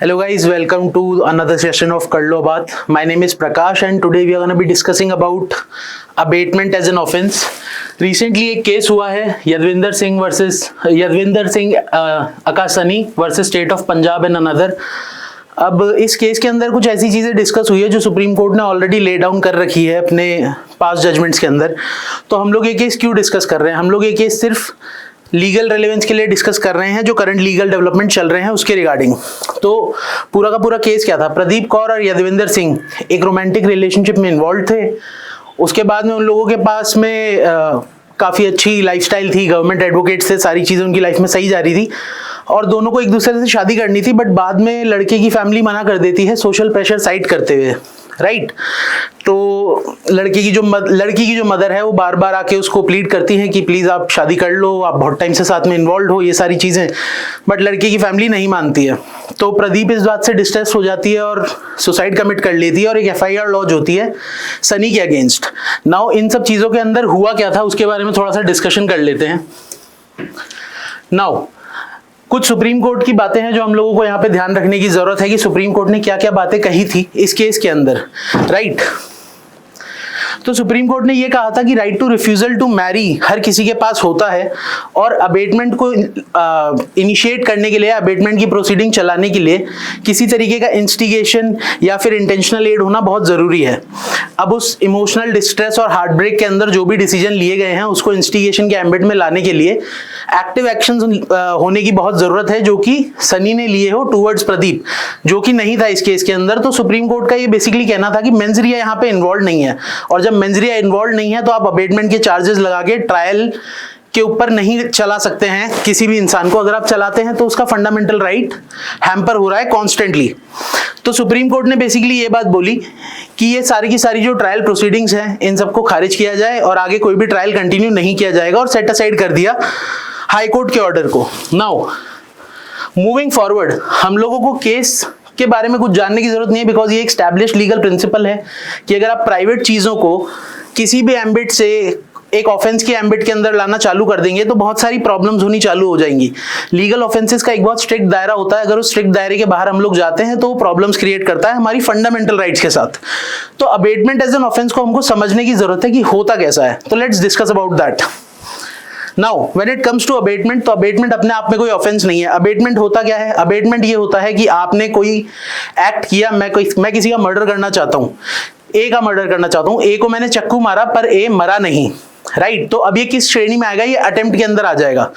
Hello guys, welcome to another session of Kar Lo Baat. My name is Prakash and today we are going to be discussing about abatement as an offense. Recently एक case हुआ है Yadvinder Singh Akash Sunny versus state of Punjab and another. अब इस case के अंदर कुछ ऐसी चीज़ें डिस्कस हुई है जो सुप्रीम कोर्ट ने ऑलरेडी ले डाउन कर रखी है अपने पास जजमेंट्स के अंदर. तो हम लोग ये केस क्यों डिस्कस कर रहे हैं? हम लोग ये केस सिर्फ लीगल रेलेवेंस के लिए डिस्कस कर रहे हैं, जो करंट लीगल डेवलपमेंट चल रहे हैं उसके रिगार्डिंग. तो पूरा का पूरा केस क्या था? प्रदीप कौर और यदविंदर सिंह एक रोमांटिक रिलेशनशिप में इन्वॉल्व थे. उसके बाद में उन लोगों के पास में काफ़ी अच्छी लाइफस्टाइल थी, गवर्नमेंट एडवोकेट से सारी चीज़ें उनकी लाइफ में सही जा रही थी और दोनों को एक दूसरे से शादी करनी थी. बट बाद में लड़के की फैमिली मना कर देती है सोशल प्रेशर साइड करते हुए, राइट. तो लड़की की जो मदर है वो बार बार आके उसको प्लीड करती है कि प्लीज़ आप शादी कर लो, आप बहुत टाइम से साथ में इन्वॉल्व हो, ये सारी चीज़ें. बट लड़की की फैमिली नहीं मानती है. तो प्रदीप इस बात से डिस्ट्रेस हो जाती है और सुसाइड कमिट कर लेती है और एक FIR लॉन्च होती है सनी के अगेंस्ट. नाउ इन सब चीज़ों के अंदर हुआ क्या था उसके बारे में थोड़ा सा डिस्कशन कर लेते हैं. नाउ कुछ सुप्रीम कोर्ट की बातें हैं जो हम लोगों को यहाँ पे ध्यान रखने की जरूरत है कि सुप्रीम कोर्ट ने क्या क्या बातें कही थी इस केस के अंदर, राइट. तो सुप्रीम कोर्ट ने ये कहा था कि right to refusal to marry हर किसी के पास होता है और अबेटमेंट को इनिशिएट करने के लिए, अबेटमेंट की प्रोसीडिंग चलाने के लिए किसी तरीके का इंस्टिगेशन या फिर इंटेंशनल एड होना बहुत ज़रूरी है. अब उस इमोशनल डिस्ट्रेस और हार्ट ब्रेक के अंदर जो भी डिसीजन लिए गए हैं उसको इंस्टिगेशन के एम्बिट में लाने के लिए एक्टिव एक्शन होने की बहुत ज़रूरत है, जो कि सनी ने लिए हो टूवर्ड्स प्रदीप, जो कि नहीं था इस केस के अंदर. तो सुप्रीम कोर्ट का ये बेसिकली कहना था कि मेंस रिया यहाँ पे इन्वॉल्व नहीं है और जब मेंस रिया इन्वॉल्व नहीं है तो आप अबेटमेंट के चार्जेस लगा के ट्रायल के ऊपर नहीं चला सकते हैं किसी भी इंसान को. अगर आप चलाते हैं तो उसका फंडामेंटल राइट हैम्पर हो रहा है कॉन्स्टेंटली. तो सुप्रीम कोर्ट ने बेसिकली ये बात बोली कि ये सारी की सारी जो ट्रायल प्रोसीडिंग्स हैं इन सबको खारिज किया जाए और आगे कोई भी ट्रायल कंटिन्यू नहीं किया जाएगा और सेट असाइड कर दिया हाई कोर्ट के ऑर्डर को. नाउ मूविंग फॉरवर्ड हम लोगों को केस के बारे में कुछ जानने की जरूरत नहीं है, बिकॉज ये एक एस्टैब्लिश्ड लीगल प्रिंसिपल है कि अगर आप प्राइवेट चीजों को किसी भी एम्बिट से एक ऑफेंस के एम्बिट के अंदर लाना चालू कर देंगे तो बहुत सारी प्रॉब्लम्स होनी चालू हो जाएंगी. लीगल ऑफेंसेस का एक बहुत स्ट्रिक्ट दायरा होता है. अगर उस स्ट्रिक्ट दायरे के बाहर हम लोग जाते हैं तो वो प्रॉब्लम्स क्रिएट करता है हमारी फंडामेंटल राइट्स के साथ. तो अबेटमेंट एज एन ऑफेंस को हमको समझने की जरूरत है कि होता कैसा है. तो let's discuss about that. Now when it comes to abetment, तो अबेटमेंट अपने आप में कोई ऑफेंस नहीं है. अबेटमेंट होता क्या है? अबेटमेंट ये होता है कि आपने कोई एक्ट किया, मैं किसी का मर्डर करना चाहता हूँ, ए का मर्डर करना चाहता हूँ, ए को मैंने चक्कू मारा पर ए मरा नहीं, राइट. तो अब ये किस श्रेणी में आएगा? ये अटेम्प्ट के अंदर आ जाएगा.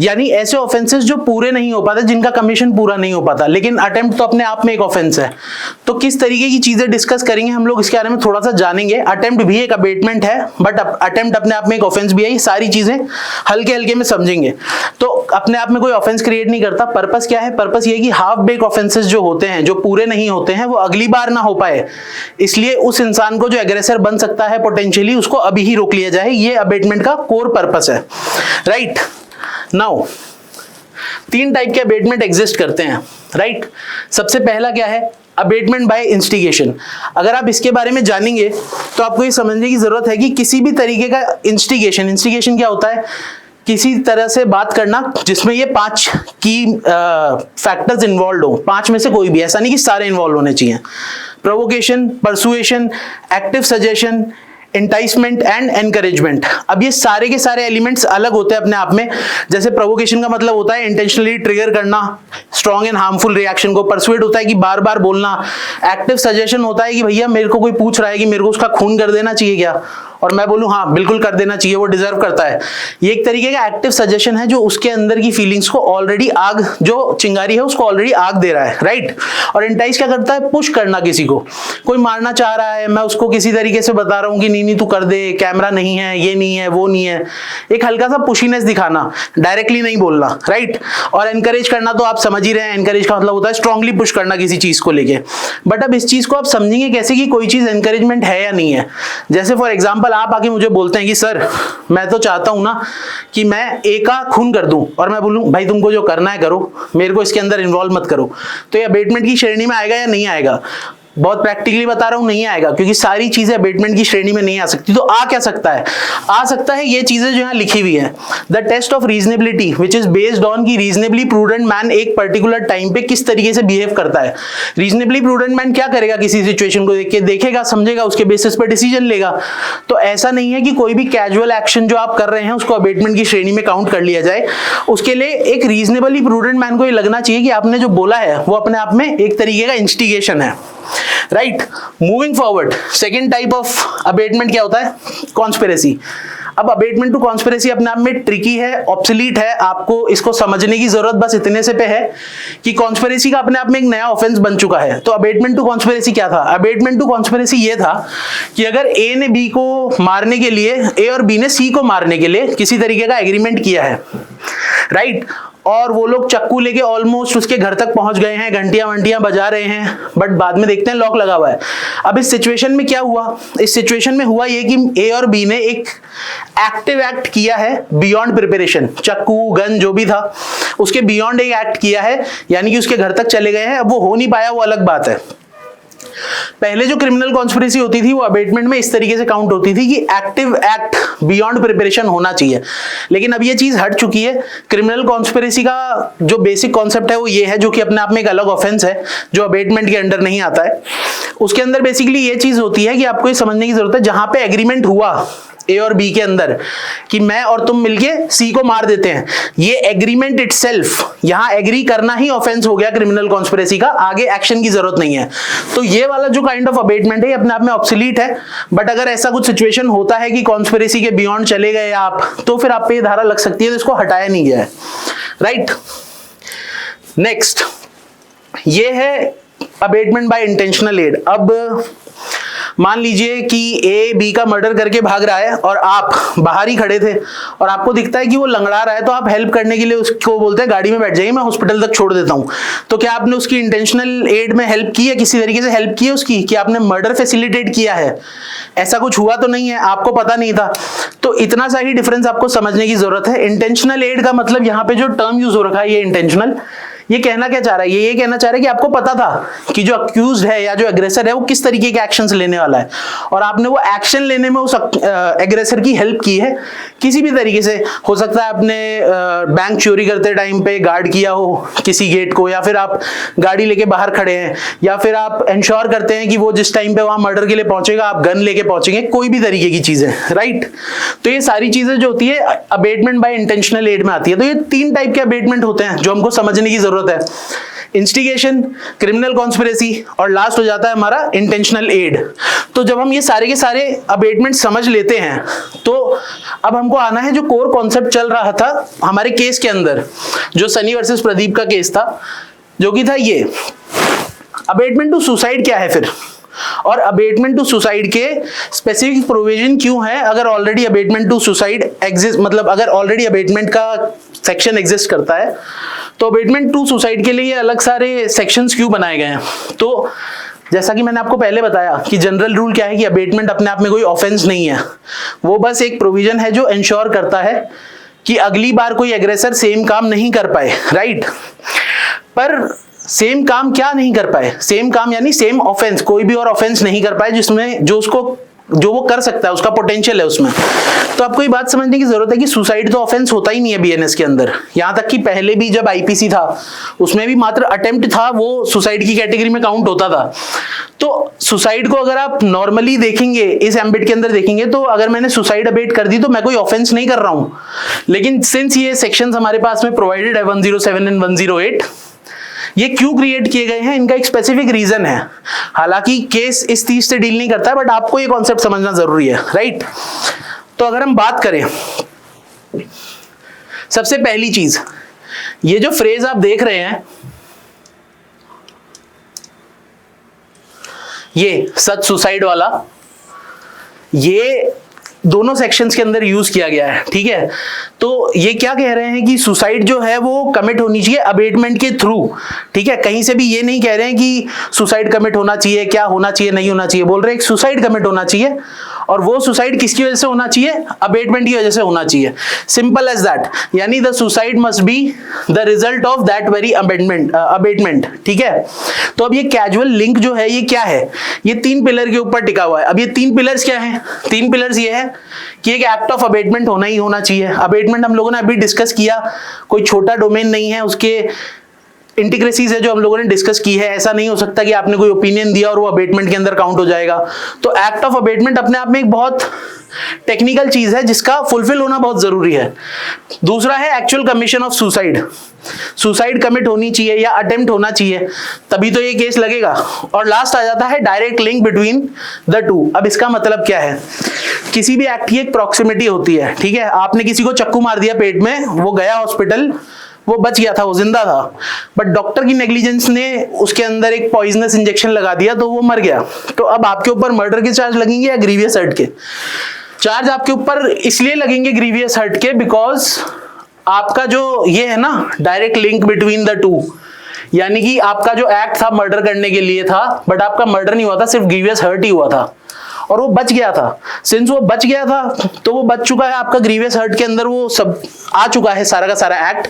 यानी ऐसे ऑफेंसेस जो पूरे नहीं हो पाते, जिनका कमीशन पूरा नहीं हो पाता, लेकिन अटेम्प्ट तो अपने आप में एक ऑफेंस है. तो किस तरीके की चीजें डिस्कस करेंगे हम लोग इसके बारे में थोड़ा सा जानेंगे. अटेम्प्ट भी एक अबेटमेंट है बट अटेम्प्ट अपने आप में एक ऑफेंस भी है. ये सारी चीजें हल्के हल्के में समझेंगे. तो अपने आप में कोई ऑफेंस क्रिएट नहीं करता. पर्पस क्या है? पर्पस ये कि हाफ बेक ऑफेंसेस जो होते हैं, जो पूरे नहीं होते हैं, वो अगली बार ना हो पाए, इसलिए उस इंसान को जो एग्रेसर बन सकता है पोटेंशियली, उसको अभी ही रोक लिया जाए. ये अबेटमेंट का कोर पर्पस है, राइट. नाउ 3 टाइप के अबेटमेंट एग्जिस्ट करते हैं, राइट. सबसे पहला क्या है? Abetment by instigation. अगर आप इसके बारे में जानेंगे तो आपको ये समझने की जरूरत है कि किसी भी तरीके का इंस्टिगेशन क्या होता है? किसी तरह से बात करना जिसमें ये 5 की फैक्टर्स इन्वॉल्व हो. 5 में से कोई भी, ऐसा नहीं कि सारे इन्वॉल्व होने चाहिए. Provocation, persuasion, active suggestion, enticement and encouragement. अब ये सारे के सारे एलिमेंट्स अलग होते हैं अपने आप में. जैसे प्रोवोकेशन का मतलब होता है इंटेंशनली ट्रिगर करना स्ट्रॉन्ग एंड हार्मफुल रिएक्शन को. परसुएट होता है कि बार बार बोलना. एक्टिव सजेशन होता है कि भैया मेरे को कोई पूछ रहा है कि मेरे को उसका खून कर देना चाहिए क्या, और मैं बोलूं हाँ बिल्कुल कर देना चाहिए, वो डिजर्व करता है. ये एक तरीके का एक्टिव सजेशन है जो उसके अंदर की फीलिंग्स को ऑलरेडी आग, जो चिंगारी है उसको ऑलरेडी आग दे रहा है, राइट. और एंटाइज क्या करता है? पुश करना. किसी को कोई मारना चाह रहा है, मैं उसको किसी तरीके से बता रहा हूँ कि नहीं तू कर दे, कैमरा नहीं है, ये नहीं है, वो नहीं है. एक हल्का सा पुशीनेस दिखाना, डायरेक्टली नहीं बोलना, राइट. और एनकरेज करना तो आप समझ ही रहे हैं. एनकरेज का मतलब होता है स्ट्रांगली पुश करना किसी चीज को लेके. बट अब इस चीज को आप समझेंगे कैसे कि कोई चीज एनकरेजमेंट है या नहीं है. जैसे फॉर एग्जाम्पल आप आके मुझे बोलते हैं कि सर मैं तो चाहता हूं ना कि मैं ए का खून कर दूं, और मैं बोलूं भाई तुमको जो करना है करो, मेरे को इसके अंदर इन्वॉल्व मत करो. तो ये अबेटमेंट की श्रेणी में आएगा या नहीं आएगा? बहुत प्रैक्टिकली बता रहा हूं, नहीं आएगा, क्योंकि सारी चीजें अबेटमेंट की श्रेणी में नहीं आ सकती। तो आ क्या सकता है? आ सकता है ये चीजें जो यहां लिखी हुई है, the test of reasonability which is based on की रीजनेबली प्रूडेंट मैन एक पर्टिकुलर टाइम पे किस तरीके से बिहेव करता है। रीजनेबली प्रूडेंट मैन क्या करेगा? किसी सिचुएशन को देख के देखेगा, समझेगा, उसके बेसिस पर डिसीजन लेगा। तो ऐसा नहीं है कि कोई भी कैजुअल एक्शन जो आप कर रहे हैं उसको अबेटमेंट की श्रेणी में काउंट कर लिया जाए। उसके लिए एक रीजनेबली प्रूडेंट मैन को ये लगना चाहिए कि आपने जो बोला है वो अपने आप में एक तरीके का इंस्टिगेशन है, right. Moving forward, second type of abetment क्या होता है? कॉन्स्पिरेसी। अब अबेटमेंट टू कॉन्स्पिरेसी अपने आप में ट्रिकी है, ऑब्सोलीट है, आपको इसको समझने की जरूरत बस इतने से पे है कि कॉन्स्पिरेसी का अपने आप में एक नया ऑफेंस बन चुका है। तो अबेटमेंट टू कॉन्स्पिरेसी क्या था? अबेटमेंट टू कॉन्स्पिरेसी ये था कि अगर ए ने बी को मारने के लिए, ए और बी ने सी को मारने के लिए किसी तरीके का एग्रीमेंट किया है, राइट, और वो लोग चाकू लेके ऑलमोस्ट उसके घर तक पहुंच गए हैं, घंटियां वंटियां बजा रहे हैं, बट बाद में देखते हैं लॉक लगा हुआ है। अब इस सिचुएशन में क्या हुआ? इस सिचुएशन में हुआ ये कि ए और बी ने एक एक्टिव एक्ट किया है बियॉन्ड प्रिपरेशन, चाकू गन जो भी था उसके बियॉन्ड एक एक्ट किया है, यानी कि उसके घर तक चले गए हैं। अब वो हो नहीं पाया, वो अलग बात है। पहले जो क्रिमिनल कॉन्स्पिरेसी होती थी वो अबेटमेंट में इस तरीके से काउंट होती थी कि एक्टिव एक्ट बियॉन्ड प्रिपरेशन होना चाहिए, लेकिन अब ये चीज हट चुकी है। क्रिमिनल कॉन्स्पिरेसी का जो बेसिक कॉन्सेप्ट है वो ये है, जो कि अपने आप में एक अलग ऑफेंस है जो अबेटमेंट के अंडर नहीं आता है। उसके अंदर बेसिकली ये चीज होती है कि आपको ये समझने की जरूरत है, जहां पे एग्रीमेंट हुआ ए और बी के अंदर कि मैं और तुम मिलके सी को मार देते हैं, ये एग्रीमेंट इटसेल्फ, यहां एग्री करना ही ऑफेंस हो गया क्रिमिनल कॉन्स्पिरेसी का, आगे एक्शन की जरूरत नहीं है। तो ये वाला जो काइंड ऑफ अबेटमेंट है अपने आप में ऑब्सोलीट है, बट अगर ऐसा कुछ सिचुएशन होता है कि कॉन्स्पिरेसी के बियॉन्ड चले गए आप, तो फिर आप पे ये धारा लग सकती है, तो इसको हटाया नहीं गया है, राइट। नेक्स्ट ये है अबेटमेंट बाय इंटेंशनल एड। अब मान लीजिए कि ए बी का मर्डर करके भाग रहा है और आप बाहर ही खड़े थे और आपको दिखता है कि वो लंगड़ा रहा है, तो आप हेल्प करने के लिए उसको बोलते हैं गाड़ी में बैठ जाइए, मैं हॉस्पिटल तक छोड़ देता हूं। तो क्या आपने उसकी इंटेंशनल एड में हेल्प की है? किसी तरीके से हेल्प की है उसकी, कि आपने मर्डर फैसिलिटेट किया है? ऐसा कुछ हुआ तो नहीं है, आपको पता नहीं था। तो इतना सा ही डिफरेंस आपको समझने की जरूरत है। इंटेंशनल एड का मतलब यहाँ पे जो टर्म यूज हो रखा है ये इंटेंशनल, ये कहना क्या चाह रहा है? ये कहना चाह रहा है कि आपको पता था कि जो अक्यूज्ड है या जो एग्रेसर है वो किस तरीके के एक्शंस लेने वाला है, और आपने वो एक्शन लेने में उस एग्रेसर की हेल्प की है किसी भी तरीके से। हो सकता है आपने बैंक चोरी करते टाइम पे गार्ड किया हो किसी गेट को, या फिर आप गाड़ी लेके बाहर खड़े हैं, या फिर आप इंश्योर करते हैं कि वो जिस टाइम पे वहां मर्डर के लिए पहुंचेगा आप गन लेके पहुंचेंगे, कोई भी तरीके की चीजें, राइट। तो ये सारी चीजें जो होती है अबेटमेंट बाय इंटेंशनल एड में आती है। तो ये तीन टाइप के अबेटमेंट होते हैं जो हमको समझने की जरूरत है, इंस्टिगेशन, क्रिमिनल कॉन्स्पिरेसी, और लास्ट हो जाता है हमारा इंटेंशनल एड। तो जब हम ये सारे के सारे अबेटमेंट समझ लेते हैं, तो अब हमको आना है जो कोर कॉन्सेप्ट चल रहा था हमारे केस के अंदर, जो सनी वर्सेस प्रदीप का केस था, जो कि था ये अबेटमेंट टू सुसाइड क्या है फिर, और अबेटमेंट टू सुसाइड के स्पेसिफिक प्रोविजन क्यों है। अगर already abetment to suicide exist, मतलब अगर ऑलरेडी अबेटमेंट का सेक्शन एग्जिस्ट करता है, तो अबेटमेंट टू सुसाइड के लिए अलग सारे सेक्शंस क्यों बनाए गए हैं। तो जैसा कि मैंने आपको पहले बताया कि जनरल रूल क्या है कि अबेटमेंट अपने आप में कोई ऑफेंस नहीं है, वो बस एक प्रोविजन है जो इंश्योर करता है कि अगली बार कोई एग्रेसर सेम काम नहीं कर पाए, राइट। पर सेम काम क्या नहीं कर पाए? सेम काम यानी सेम ऑफेंस, कोई भी और ऑफेंस नहीं कर पाए जिसमें जो वो कर सकता है, उसका पोटेंशियल है उसमें। तो आपको ये बात समझने की जरूरत है कि सुसाइड तो ऑफेंस होता ही नहीं है बीएनएस के अंदर। यहां तक कि पहले भी जब आईपीसी था उसमें भी मात्र अटेम्प्ट था, वो सुसाइड की कैटेगरी में काउंट होता था। तो सुसाइड को अगर आप नॉर्मली देखेंगे, इस एम्बिट के अंदर देखेंगे, तो अगर मैंने सुसाइड अबेट कर दी तो मैं कोई ऑफेंस नहीं कर रहा हूं। लेकिन सिंस ये सेक्शंस हमारे पास में प्रोवाइडेड है 107 एंड 108, ये क्यों क्रिएट किए गए हैं, इनका एक स्पेसिफिक रीजन है। हालांकि केस इस चीज से डील नहीं करता है, बट आपको ये कॉन्सेप्ट समझना जरूरी है, राइट। तो अगर हम बात करें, सबसे पहली चीज, ये जो फ्रेज आप देख रहे हैं, ये सच सुसाइड वाला, ये दोनों सेक्शंस के अंदर यूज किया गया है, ठीक है। तो ये क्या कह रहे हैं कि सुसाइड जो है वो कमिट होनी चाहिए अबेटमेंट के थ्रू, ठीक है। कहीं से भी ये नहीं कह रहे हैं कि सुसाइड कमिट होना चाहिए, क्या होना चाहिए, नहीं होना चाहिए, बोल रहे हैं सुसाइड कमिट होना चाहिए और वो सुसाइड किसकी वजह से होना चाहिए? अबेटमेंट की वजह से होना चाहिए, सिंपल एज दैट। यानी the suicide must be the result of that very abetment, ठीक है। तो अब ये कैजुअल लिंक जो है ये क्या है? ये 3 पिलर के ऊपर टिका हुआ है। अब ये 3 पिलर्स क्या है? 3 पिलर्स ये है कि एक एक्ट ऑफ अबेटमेंट होना ही होना चाहिए। अबेटमेंट हम लोगों ने अभी डिस्कस किया, कोई छोटा डोमेन नहीं है, उसके इंटीग्रेसीज है जो हम लोगों ने डिस्कस की है। ऐसा नहीं हो सकता कि आपने कोई ओपिनियन दिया और वो अबेटमेंट के अंदर काउंट हो जाएगा। तो एक्ट ऑफ अबेटमेंट अपने आप में एक बहुत टेक्निकल चीज है जिसका फुलफिल होना बहुत जरूरी है। दूसरा है actual commission of suicide. Suicide commit होनी चाहिए या अटेम्प्ट होना चाहिए, तभी तो ये केस लगेगा। और लास्ट आ जाता है direct link between the two. अब इसका मतलब क्या है? किसी भी एक्ट की एक प्रॉक्सिमिटी होती है, ठीक है। आपने किसी को चक्कू मार दिया पेट में, वो गया हॉस्पिटल, वो बच गया था, वो जिंदा था, बट डॉक्टर की नेग्लिजेंस ने उसके अंदर एक पॉइजनस इंजेक्शन लगा दिया तो वो मर गया। तो अब आपके ऊपर मर्डर के चार्ज लगेंगे या ग्रीवियस हर्ट के? चार्ज आपके ऊपर इसलिए लगेंगे ग्रीवियस हर्ट के, बिकॉज आपका जो ये है ना direct link between the two, यानी कि आपका जो एक्ट था मर्डर करने के लिए था, बट आपका मर्डर नहीं हुआ था, सिर्फ ग्रीवियस हर्ट ही हुआ था और वो बच गया था। सिंस वो बच गया था तो वो बच चुका है, आपका ग्रीवियस हर्ट के अंदर वो सब आ चुका है, सारा का सारा एक्ट।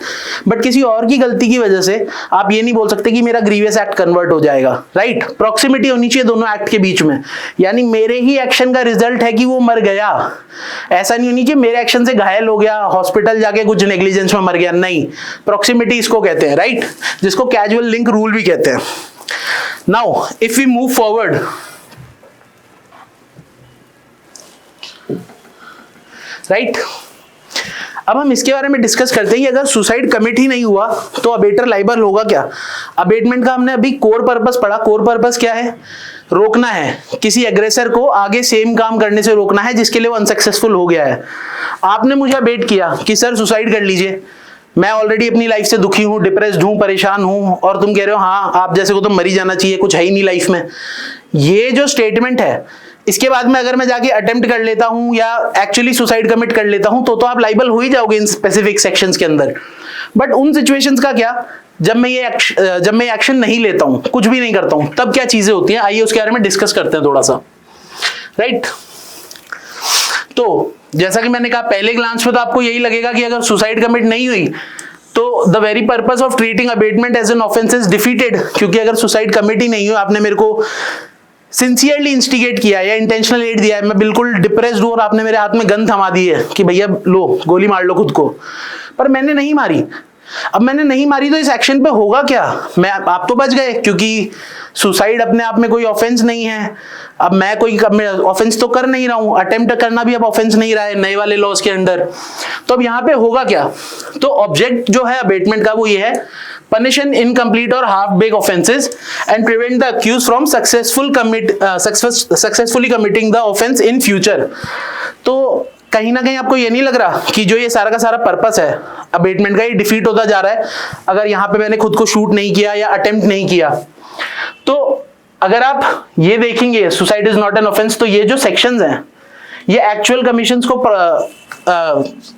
बट किसी और की गलती की वजह से आप ये नहीं बोल सकते कि मेरा ग्रीवियस एक्ट कन्वर्ट हो जाएगा, राइट। प्रॉक्सिमिटी होनी चाहिए दोनों एक्ट के बीच में, यानी मेरे ही एक्शन का रिजल्ट है कि वो मर गया। ऐसा नहीं होनी चाहिए मेरे एक्शन से घायल हो गया, हॉस्पिटल जाके कुछ नेग्लिजेंस में मर गया, नहीं। प्रॉक्सिमिटी इसको कहते हैं, राइट, जिसको कैजुअल लिंक रूल भी कहते हैं। Now if we move forward, right, अब हम इसके बारे में डिस्कस करते हैं कि अगर सुसाइड कमिट ही नहीं हुआ तो अबेटर लाइबल होगा क्या? अबेटमेंट का हमने अभी कोर पर्पस पढ़ा। कोर पर्पस क्या है? रोकना है, किसी एग्रेसर को आगे सेम काम करने से रोकना है जिसके लिए वो अनसक्सेसफुल हो गया है। आपने मुझे अबेट किया कि सर सुसाइड कर लीजिए, मैं ऑलरेडी अपनी लाइफ से दुखी हूं, डिप्रेस्ड हूं, परेशान हूं, और तुम कह रहे हो हाँ आप जैसे को तो मर ही जाना चाहिए, कुछ है ही नहीं लाइफ में। ये जो स्टेटमेंट है, इसके बाद में अगर मैं जाके अटेम्प्ट कर लेता हूं या एक्चुअली सुसाइड कमिट कर लेता हूं तो आप लाइबल हो ही जाओगे इन स्पेसिफिक सेक्शंस के अंदर। बट उन सिचुएशंस का क्या, जब मैं एक्शन नहीं लेता हूं, कुछ भी नहीं करता हूं, तब क्या चीजें होती हैं? आइए उसके बारे में डिस्कस करते हैं थोड़ा सा, राइट। तो जैसा कि मैंने कहा पहले ग्लांस पे तो आपको यही लगेगा कि अगर सुसाइड कमिट नहीं हुई तो the very purpose of treating abetment as an offence is defeated, क्योंकि अगर सुसाइड कमिट ही नहीं हुई, आपने मेरे को सिंसियरली इंस्टिगेट किया या इंटेंशनल एड दिया है, मैं बिल्कुल डिप्रेस्ड हूं और आपने मेरे हाथ में गन थमा दी है कि भैया लो गोली मार लो खुद को, पर मैंने नहीं मारी। अब मैंने नहीं मारी तो इस एक्शन पे होगा क्या? आप तो बच गए, क्योंकि सुसाइड अपने आप में कोई ऑफेंस नहीं है। अब मैं कोई ऑफेंस तो कर नहीं रहा हूं, अटेम्प्ट करना भी अब ऑफेंस नहीं रहा है नए वाले लॉज के अंडर। तो अब यहाँ पे होगा क्या? तो ऑब्जेक्ट जो है अबेटमेंट का वो ये है, punish an incomplete or half-baked offenses and prevent the accused from successfully committing the offense in future। तो कहीं ना कहीं आपको ये नहीं लग रहा कि जो ये सारा का सारा पर्पस है अबेटमेंट का, ये डिफीट होता जा रहा है अगर यहाँ पे मैंने खुद को शूट नहीं किया या अटेम्प्ट नहीं किया? तो अगर आप ये देखेंगे suicide is not an offence, तो ये जो सेक्शंस हैं ये एक्चुअल कमीशंस को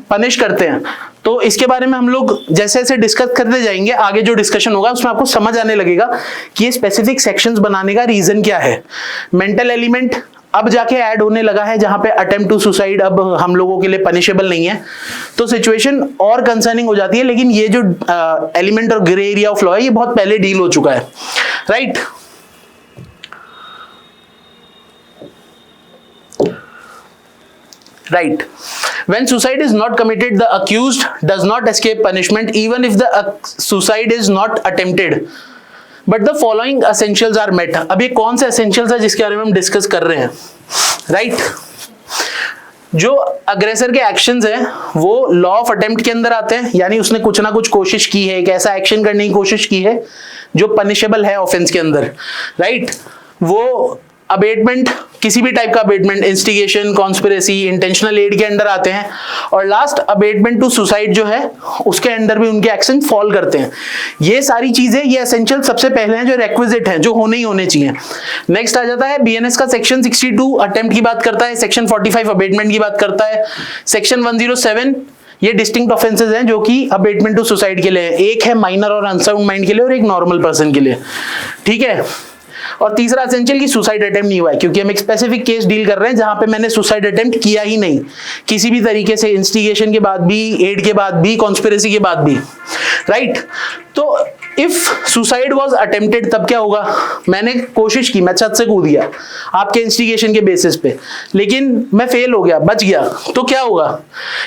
पनिश करते हैं। तो इसके बारे में हम लोग जैसे जैसे डिस्कस करते जाएंगे, आगे जो डिस्कशन होगा उसमें आपको समझ आने लगेगा कि ये स्पेसिफिक सेक्शंस बनाने का रीजन क्या है। मेंटल एलिमेंट अब जाके ऐड होने लगा है, जहां पे अटेम्प्ट टू सुसाइड अब हम लोगों के लिए पनिशेबल नहीं है, तो सिचुएशन और कंसर्निंग हो जाती है। लेकिन ये जो एलिमेंट और ग्रे एरिया ऑफ लॉ है ये बहुत पहले डील हो चुका है, right. Right. When suicide is not committed, the accused does not escape punishment even if the suicide is not attempted. But the following essentials are met. अब ये कौन से essentials है जिसके बारे में हम डिस्कस कर रहे हैं, right? जो अग्रेसर के एक्शंस हैं वो लॉ ऑफ अटेम्प्ट के अंदर आते हैं, यानी उसने कुछ ना कुछ कोशिश की है, एक ऐसा एक्शन करने की कोशिश की है जो पनिशेबल है ऑफेंस के अंदर, राइट। वो अबेटमेंट, किसी भी टाइप का abetment, instigation, conspiracy, intentional aid के अंडर आते हैं, और लास्ट अबेटमेंट टू सुसाइड जो है उसके अंडर भी उनके एक्शन फॉल करते हैं। ये सारी चीजें, ये एसेंशियल सबसे पहले हैं जो रेक्विजिट हैं, जो होने ही होने चाहिए। नेक्स्ट आ जाता है बीएनएस का सेक्शन 62 अटेम्प्ट की बात करता है, सेक्शन 45 अबेटमेंट की बात करता है, सेक्शन 107 ये डिस्टिंक्ट ऑफेंसेस हैं जो कि अबेटमेंट टू सुसाइड के लिए है। एक है माइनर और अनसाउंड माइंड के लिए और एक नॉर्मल पर्सन के लिए, ठीक है। और तीसरा एसेंशियल कि सुसाइड अटेम्प्ट नहीं हुआ है, क्योंकि हम एक स्पेसिफिक केस डील कर रहे हैं जहां पे मैंने सुसाइड अटेम्प्ट किया ही नहीं किसी भी तरीके से, इंस्टिगेशन के बाद भी, एड के बाद भी, कॉन्स्पिरेसी के बाद भी, राइट। तो इफ सुसाइड वाज अटेम्प्टेड तब क्या होगा, मैंने कोशिश की, मैं छत से कूद गया आपके इंस्टिगेशन के बेसिस पे, लेकिन मैं फेल हो गया, बच गया, तो क्या होगा,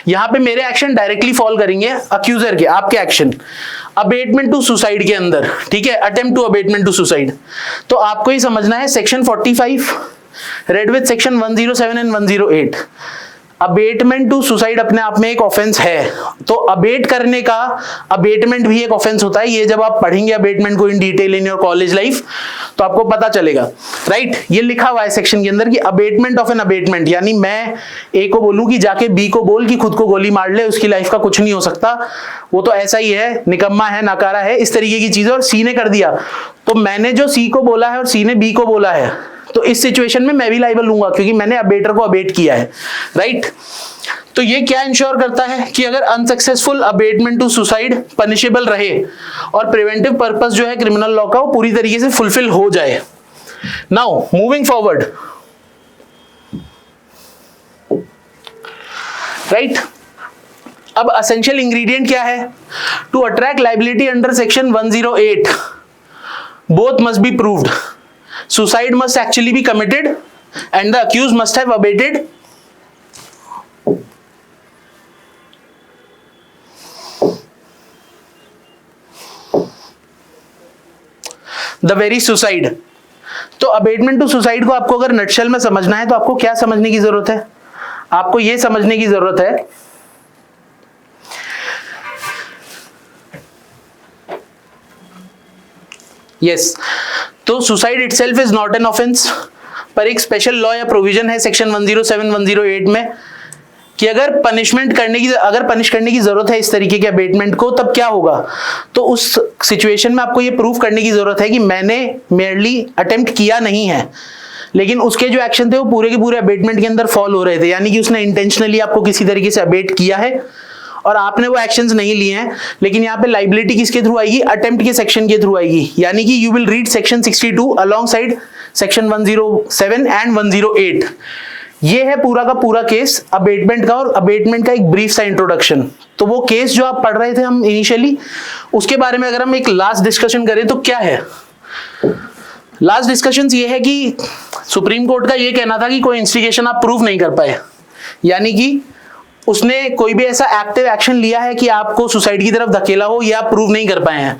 यहां पे मेरे एक्शन डायरेक्टली फॉल करेंगे अक्यूजर के, आपके एक्शन अबेटमेंट टू सुसाइड के अंदर, ठीक है, attempt to abetment to suicide. तो आपको ही समझना है section 45 read with section 107 and 108, abetment to suicide अपने आप में एक ऑफेंस है, तो अबेट करने का अबेटमेंट भी एक ऑफेंस होता है। ये जब आप पढ़ेंगे अबेटमेंट को in detail in your college life तो आपको पता चलेगा, राइट। ये लिखा हुआ है सेक्शन के अंदर कि अबेटमेंट ऑफ एन अबेटमेंट, यानी मैं ए को बोलूं कि जाके बी को बोल कि खुद को गोली मार ले, उसकी लाइफ का कुछ नहीं हो सकता, वो तो ऐसा ही है, निकम्मा है, नाकारा है, इस तरीके की चीज, और सी ने कर दिया, तो मैंने जो सी को बोला है और सी ने बी को बोला है, तो इस सिचुएशन में मैं भी लाइबल लूंगा क्योंकि मैंने अबेटर को अबेट किया है, राइट। तो ये क्या इंश्योर करता है कि अगर unsuccessful abetment to suicide punishable रहे और प्रिवेंटिव पर्पस जो है क्रिमिनल लॉ का वो पूरी तरीके से फुलफिल हो जाए। Now moving forward, right. अब एसेंशियल इंग्रेडिएंट क्या है, to attract liability under section 108 both must be proved, suicide must actually be committed and the accused must have abated the very suicide। तो अबेटमेंट टू सुसाइड को आपको अगर nutshell में समझना है तो आपको क्या समझने की जरूरत है, आपको यह समझने की जरूरत है यस तो suicide itself is not an offence, पर एक स्पेशल लॉ या प्रोविजन है सेक्शन 107 108 में कि अगर पनिश करने की जरूरत है इस तरीके के अबेटमेंट को, तब क्या होगा, तो उस सिचुएशन में आपको ये प्रूव करने की जरूरत है कि मैंने मेयरली अटेम्प्ट किया नहीं है, लेकिन उसके जो एक्शन थे वो पूरे के पूरे अबेटमेंट के अंदर फॉल हो रहे थे, यानी कि उसने इंटेंशनली आपको किसी तरीके से अबेट किया है और आपने वो एक्शंस नहीं लिए हैं। लेकिन यहाँ पे लाइबिलिटी किसके थ्रू आएगी, अटेम्प्ट के सेक्शन के थ्रू आएगी, यानी कि you will read section 62 along side section 107 and 108। ये है पूरा का पूरा केस अबेटमेंट का, और अबेटमेंट का एक ब्रीफ सा इंट्रोडक्शन। तो वो केस जो आप पढ़ रहे थे हम इनिशियली, उसके बारे में अगर हम एक लास्ट डिस्कशन करें तो क्या है, लास्ट डिस्कशन ये है कि सुप्रीम कोर्ट का ये कहना था कि कोई इंस्टिगेशन आप प्रूव नहीं कर पाए, यानी कि उसने कोई भी ऐसा एक्टिव एक्शन लिया है कि आपको सुसाइड की तरफ धकेला हो, या आप प्रूव नहीं कर पाए हैं।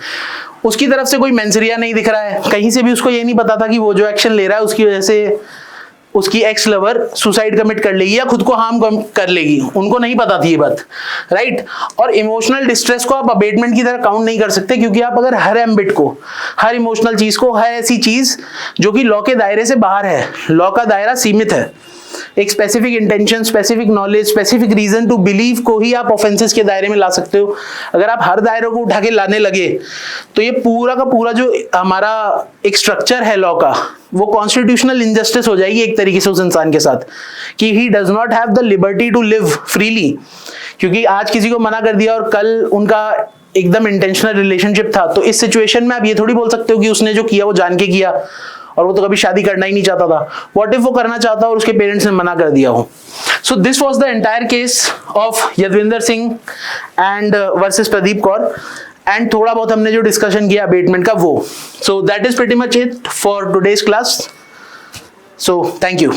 उसकी तरफ से कोई मेंसरिया नहीं दिख रहा है, कहीं से भी उसको ये नहीं पता था कि वो जो एक्शन ले रहा है उसकी वजह से उसकी एक्स लवर सुसाइड कमिट कर लेगी या खुद को हार्म कर लेगी, उनको नहीं पता थी ये बात, राइट। और इमोशनल डिस्ट्रेस को आप अबेटमेंट की तरह काउंट नहीं कर सकते, क्योंकि आप अगर हर एम्बिट को, हर इमोशनल चीज को, हर ऐसी चीज जो कि लॉ के दायरे से बाहर है, लॉ का दायरा सीमित है, एक specific intention, specific knowledge, specific reason to believe को ही आप ऑफेंसेस के दायरे में ला सकते हो। अगर आप हर दायरे को उठा के लाने लगे तो ये पूरा का पूरा जो हमारा एक स्ट्रक्चर है लॉ का, वो कॉन्स्टिट्यूशनल इनजस्टिस हो जाएगी एक तरीके से उस इंसान के साथ, कि he does not have the liberty to live freely, क्योंकि आज किसी को मना कर दिया और कल उनका एकदम इंटेंशनल रिलेशनशिप था। तो इस सिचुएशन में आप ये थोड़ी बोल सकते हो कि उसने जो किया वो जान के किया और वो तो कभी शादी करना ही नहीं चाहता था। व्हाट इफ वो करना चाहता और उसके पेरेंट्स ने मना कर दिया हो। So this was the entire case of Yadvinder Singh and versus Pradeep Kaur, and थोड़ा बहुत हमने जो डिस्कशन किया अबेटमेंट का वो। So that is pretty much it for today's class. So thank you.